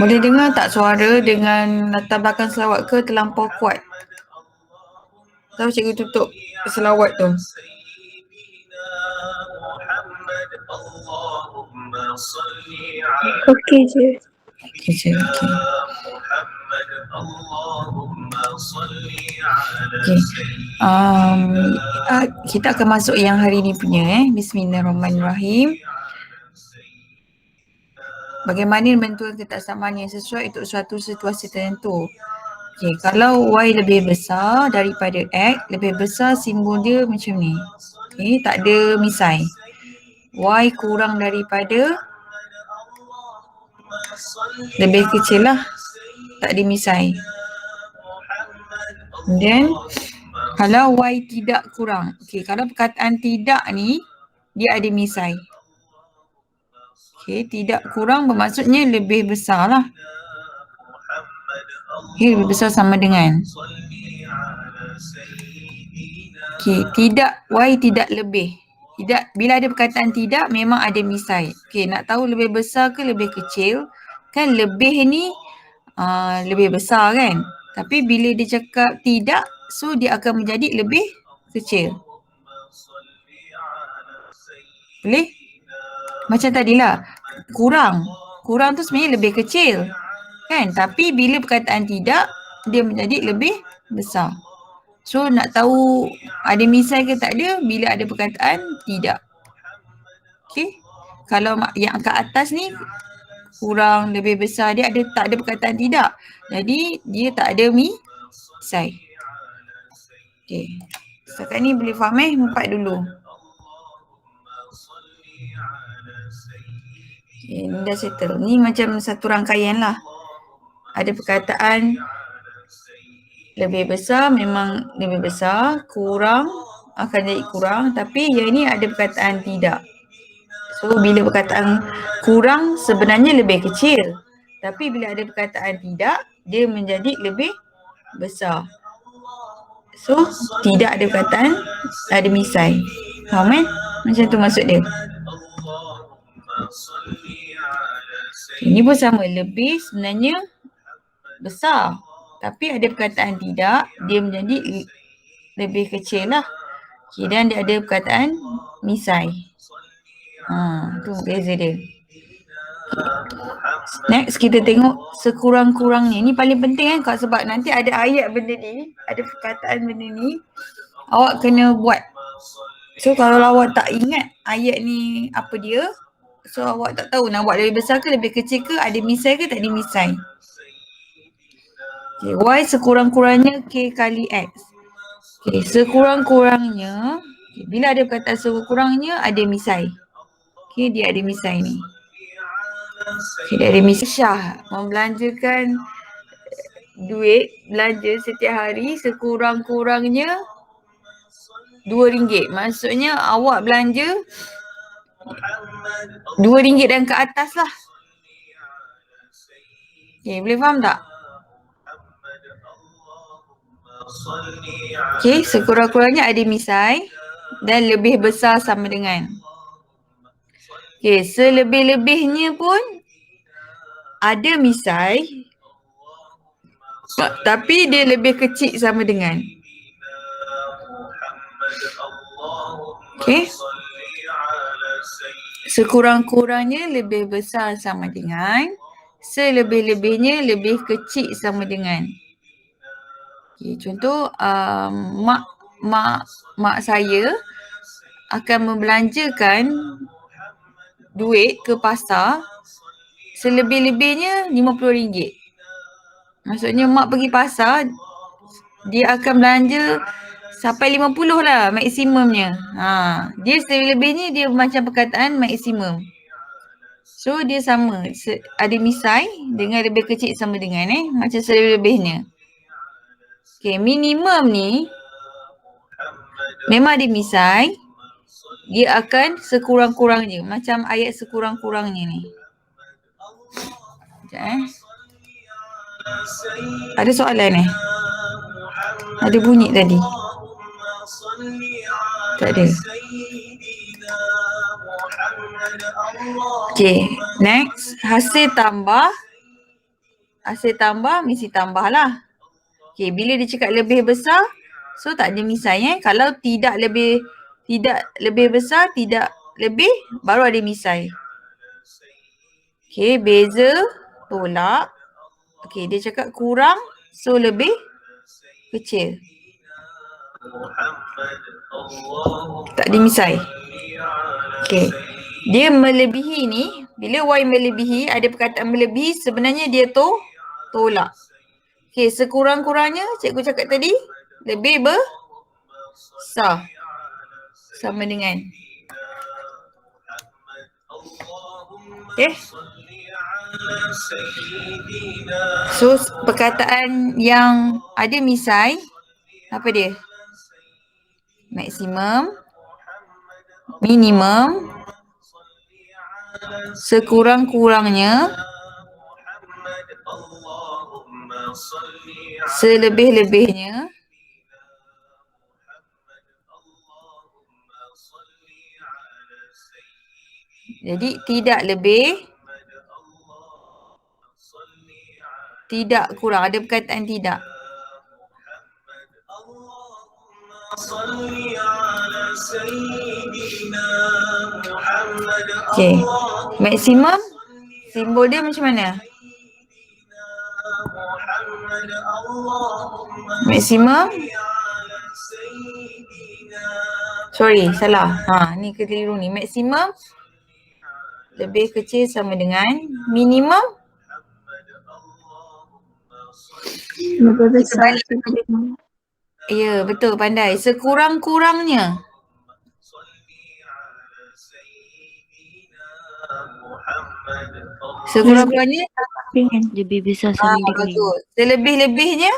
Boleh dengar tak suara dengan latar belakang selawat ke terlampau kuat? Tahu cikgu tutup selawat tu. Okey je. Okey je, okey. Okay. Kita akan masuk yang hari ni punya Bismillahirrahmanirrahim. Bagaimana menentukan ketaksamaan yang sesuai untuk suatu situasi tertentu. Okay, kalau Y lebih besar daripada X, lebih besar simbol dia macam ni. Okay, tak ada misai. Y kurang daripada, lebih kecil lah, tak ada misai. Then kalau Y tidak kurang, okay, kalau perkataan tidak ni dia ada misai. Okay, tidak kurang bermaksudnya lebih besar lah. Okay, lebih besar sama dengan. Okay, tidak, Y tidak lebih. Tidak, bila ada perkataan tidak memang ada misai. Okay, nak tahu lebih besar ke lebih kecil, kan lebih ni lebih besar kan. Tapi bila dia cakap tidak, so dia akan menjadi lebih kecil. Boleh? Macam tadilah, kurang. Kurang tu sebenarnya lebih kecil. Kan? Tapi bila perkataan tidak, dia menjadi lebih besar. So nak tahu ada misai ke tak ada bila ada perkataan tidak. Okay? Kalau yang kat atas ni kurang, lebih besar, dia ada tak ada perkataan tidak. Jadi dia tak ada misai. Okay. Setakat ni boleh faham empat dulu. Okay, ni dah settle. Ni macam satu rangkaian lah. Ada perkataan lebih besar memang lebih besar, kurang akan jadi kurang, tapi yang ini ada perkataan tidak. So bila perkataan kurang sebenarnya lebih kecil, tapi bila ada perkataan tidak, dia menjadi lebih besar. So tidak ada perkataan, ada misai. Faham Macam tu maksud dia. Ini pun sama, lebih sebenarnya besar. Tapi ada perkataan tidak, dia menjadi lebih kecil lah. Okay, dan dia ada perkataan misai. Tu beza dia. Next kita tengok sekurang-kurangnya. Ini paling penting kan sebab nanti ada ayat benda ni, ada perkataan benda ni, awak kena buat. So kalau awak tak ingat ayat ni apa dia, so awak tak tahu nak buat lebih besar ke lebih kecil ke, ada misai ke tak ada misai. Okay, Y sekurang-kurangnya K kali X. Okay, sekurang-kurangnya, okay, bila ada perkataan sekurang-kurangnya ada misai. Okay, dia ada misai ni. Okay, dia ada misai. Syah membelanjakan duit belanja setiap hari sekurang-kurangnya RM2. Maksudnya awak belanja RM2 dan ke atas lah. Okay, boleh faham tak? Okay, sekurang-kurangnya ada misai dan lebih besar sama dengan. Okay, selebih-lebihnya pun ada misai tapi dia lebih kecil sama dengan. Okay. Sekurang-kurangnya lebih besar sama dengan. Selebih-lebihnya lebih kecil sama dengan. Okay, contoh mak saya akan membelanjakan duit ke pasar selebih-lebihnya RM50. Maksudnya mak pergi pasar, dia akan belanja sampai 50 lah maksimumnya. Dia selebihnya dia macam perkataan maksimum. So dia sama, ada misai dengan lebih kecil sama dengan macam selebih-lebihnya. Okay, minimum ni memang ada misai, dia akan sekurang-kurangnya. Macam ayat sekurang-kurangnya ni. Sekejap Ada soalan Ada bunyi tadi? Tak ada. Okay, next. Hasil tambah mesti tambah lah. Okay, bila dia cakap lebih besar, so tak ada misai Kalau tidak lebih besar, tidak lebih, baru ada misai. Okay, beza, tolak. Okay, dia cakap kurang, so lebih kecil. Tak ada misai. Okay, dia melebihi ni, bila Y melebihi, ada perkataan melebihi, sebenarnya dia tolak. Okay, sekurang-kurangnya cikgu cakap tadi, lebih besar. Sama dengan. Okay. So, perkataan yang ada misai, apa dia? Maksimum, minimum, sekurang-kurangnya, selebih-lebihnya, jadi tidak lebih, tidak kurang. Ada perkataan tidak. Okay, maksimum simbol dia macam mana? Maksimum, sorry, salah. Ni keliru ni. Maksimum lebih kecil sama dengan minimum lebih besar. Ya, betul, pandai. Sekurang-kurangnya. Sekurang-kurangnya lebih besar sama dengan. betul. Selebih-lebihnya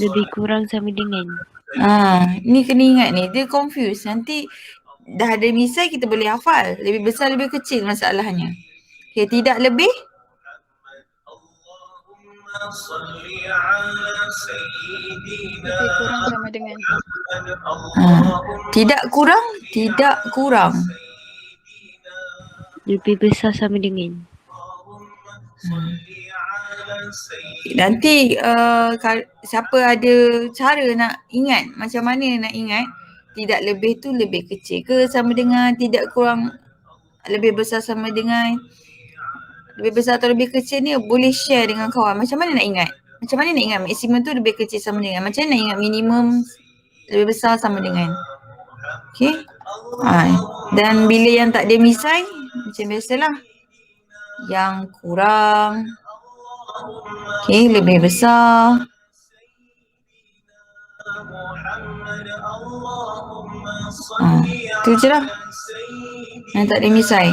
lebih kurang sama dengan. Ni kena ingat ni. Dia confuse. Nanti dah ada misai kita boleh hafal. Lebih besar, lebih kecil masalahnya. Okay, tidak lebih. Lebih kurang sama dengan. Tidak kurang, tidak kurang. Lebih besar sama dengan. Nanti siapa ada cara nak ingat, macam mana nak ingat tidak lebih tu lebih kecil ke sama dengan, tidak kurang lebih besar sama dengan, lebih besar atau lebih kecil ni boleh share dengan kawan. Macam mana nak ingat? Macam mana nak ingat maksimum tu lebih kecil sama dengan? Macam mana nak ingat minimum lebih besar sama dengan? Okay. Dan bila yang tak ada misai, macam biasalah. Yang kurang. Okay, lebih besar. Tu je lah. Yang tak ada misai.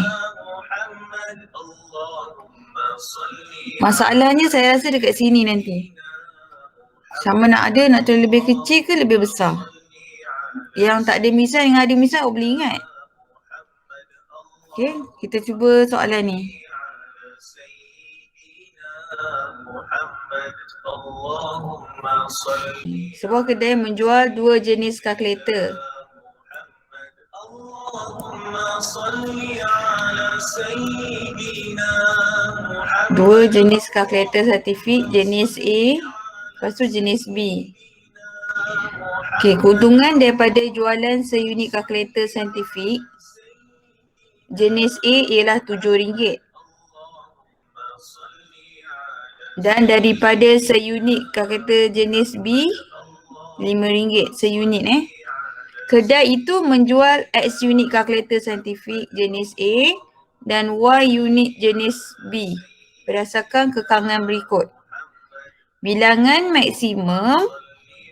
Masalahnya saya rasa dekat sini nanti. Sama nak ada, nak tu lebih kecil ke lebih besar. Yang tak ada misai dengan ada misai, boleh ingat. Okay, kita cuba soalan ni. Sebuah kedai menjual 2 jenis kalkulator. Dua jenis kalkulator saintifik, jenis A, lepas tu jenis B. Okay, keuntungan daripada jualan seunit kalkulator saintifik jenis A ialah RM7. Dan daripada seunit kalkulator jenis B, RM5 seunit Kedai itu menjual X unit kalkulator saintifik jenis A dan Y unit jenis B berdasarkan kekangan berikut. Bilangan maksimum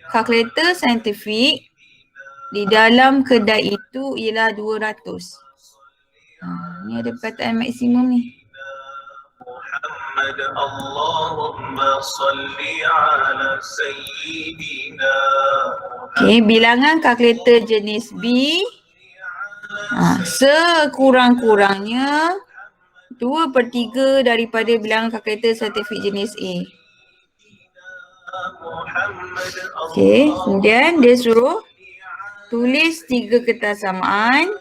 kalkulator saintifik di dalam kedai itu ialah 200. Ni ada perkataan maksimum ni. Okay, bilangan kalkulator jenis B sekurang-kurangnya 2/3 daripada bilangan kalkulator saintifik jenis A. Okay, kemudian dia suruh tulis 3 kertas samaan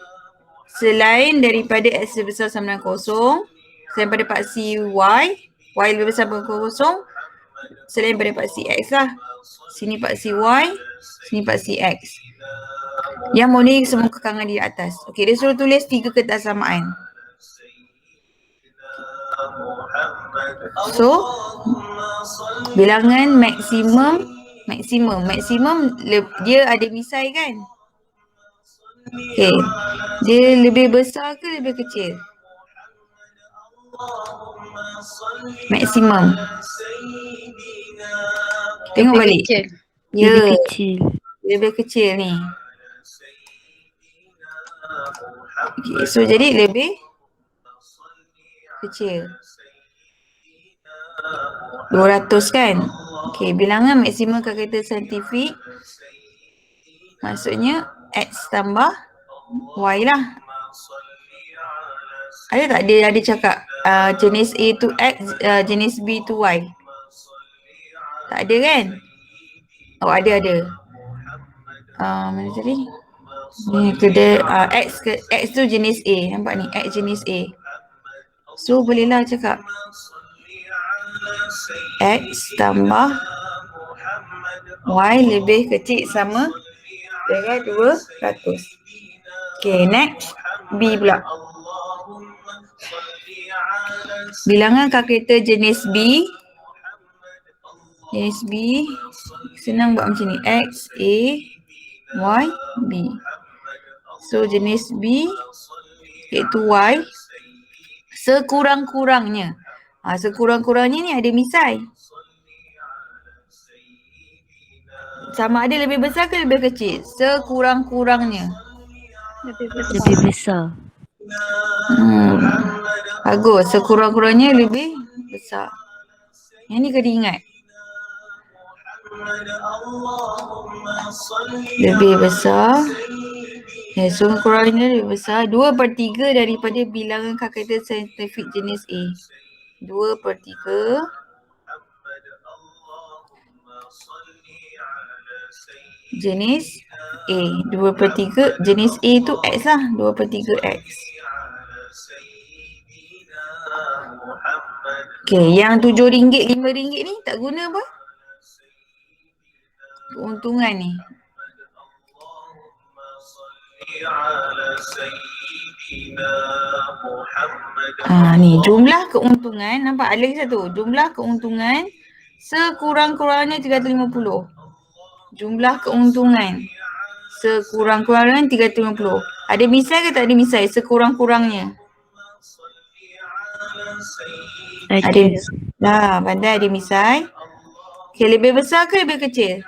selain daripada X sebesar sama dengan kosong, selain pada paksi Y lebih besar daripada kosong, selain pada paksi X lah. Sini paksi Y, sini paksi X. Yang mau ni semua kekangan di atas. Okey, dia suruh tulis 3 kertas samaan. So, bilangan maksimum dia ada misai kan? Okey. Dia lebih besar ke lebih kecil? Maksimum. Tengok balik. Kecil. Ya, Lebih kecil. lebih kecil ni. Okay, so jadi lebih kecil. 200 kan? Okey, bilangan maksimum kalkulator saintifik maksudnya X tambah Y lah. Ada tak dia ada cakap jenis A tu X, jenis B tu Y? Tak ada kan? Oh, ada. Mana tadi? Ni tu dia X tu jenis A. Nampak ni X jenis A. So bolehlah cakap X tambah Y lebih kecil sama dengan 200. Okay, next B pula. Bilangan kalkulator jenis B. Jenis B senang buat macam ni. X, A, Y, B. So jenis B iaitu Y sekurang-kurangnya. Sekurang-kurangnya ni ada misai. Sama ada lebih besar ke lebih kecil? Sekurang-kurangnya. Lebih besar. Bagus. Sekurang-kurangnya lebih besar. Yang ni kena ingat. Lebih besar. Sekurang-kurangnya lebih besar. 2/3 daripada bilangan kalkulator saintifik jenis A. 2/3 jenis A. 2/3 jenis A tu X lah. 2/3 X. Okay, yang RM7, RM5 ni tak guna apa? Keuntungan ni. Ni jumlah keuntungan. Nampak ada lagi satu. Jumlah keuntungan sekurang-kurangnya 350. Jumlah keuntungan sekurang-kurangnya 350. Ada misai ke tak ada misai? Sekurang-kurangnya. Ada. Pandai ada misai. Okay, lebih besar ke lebih kecil?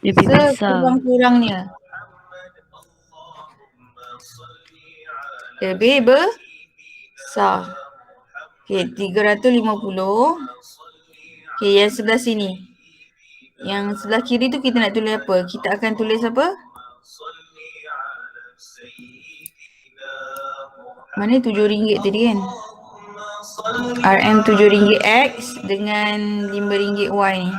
Lebih besar. Sekurang-kurangnya. Lebih besar. Okay, 350. Okay, yang sebelah sini. Yang sebelah kiri tu kita nak tulis apa? Kita akan tulis apa? Mana RM7 tadi kan? RM RM7 X dengan RM5 Y ni.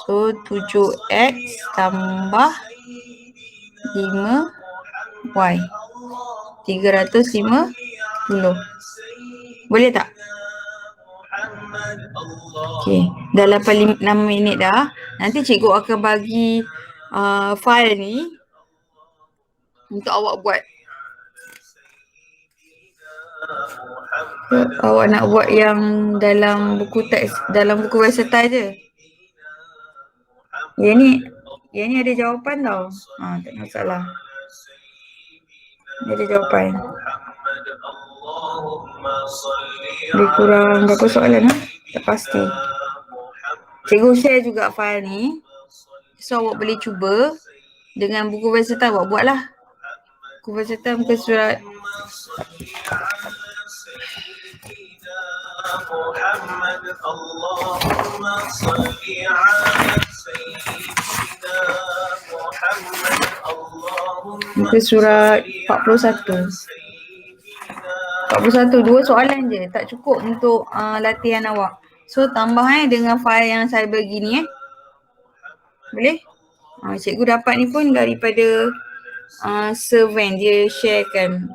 So 7X tambah 5Y. 350. Boleh tak? Okay, dah 6 minit dah. Nanti cikgu akan bagi file ni untuk awak buat. Awak nak buat yang dalam buku teks, dalam buku versatile je. Yang ni ada jawapan tau. Tak masalah. Dia ada jawapan. Lebih kurang berapa soalan lah? Tak pasti. Cikgu share juga file ni. So awak boleh cuba dengan buku versatile awak buat lah. Buku versatile muka surat muka surat 41. 41, 2 soalan je. Tak cukup untuk latihan awak. So tambah dengan file yang saya bagi ni Boleh? Cikgu dapat ni pun daripada Servan, dia sharekan.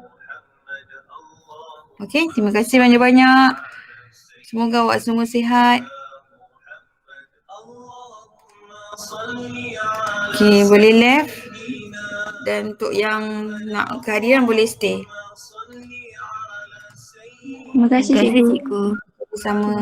Okey, terima kasih banyak-banyak. Semoga awak semua sihat. Okey, boleh left. Dan untuk yang nak kehadiran boleh stay. Terima kasih, cikgu. Sama.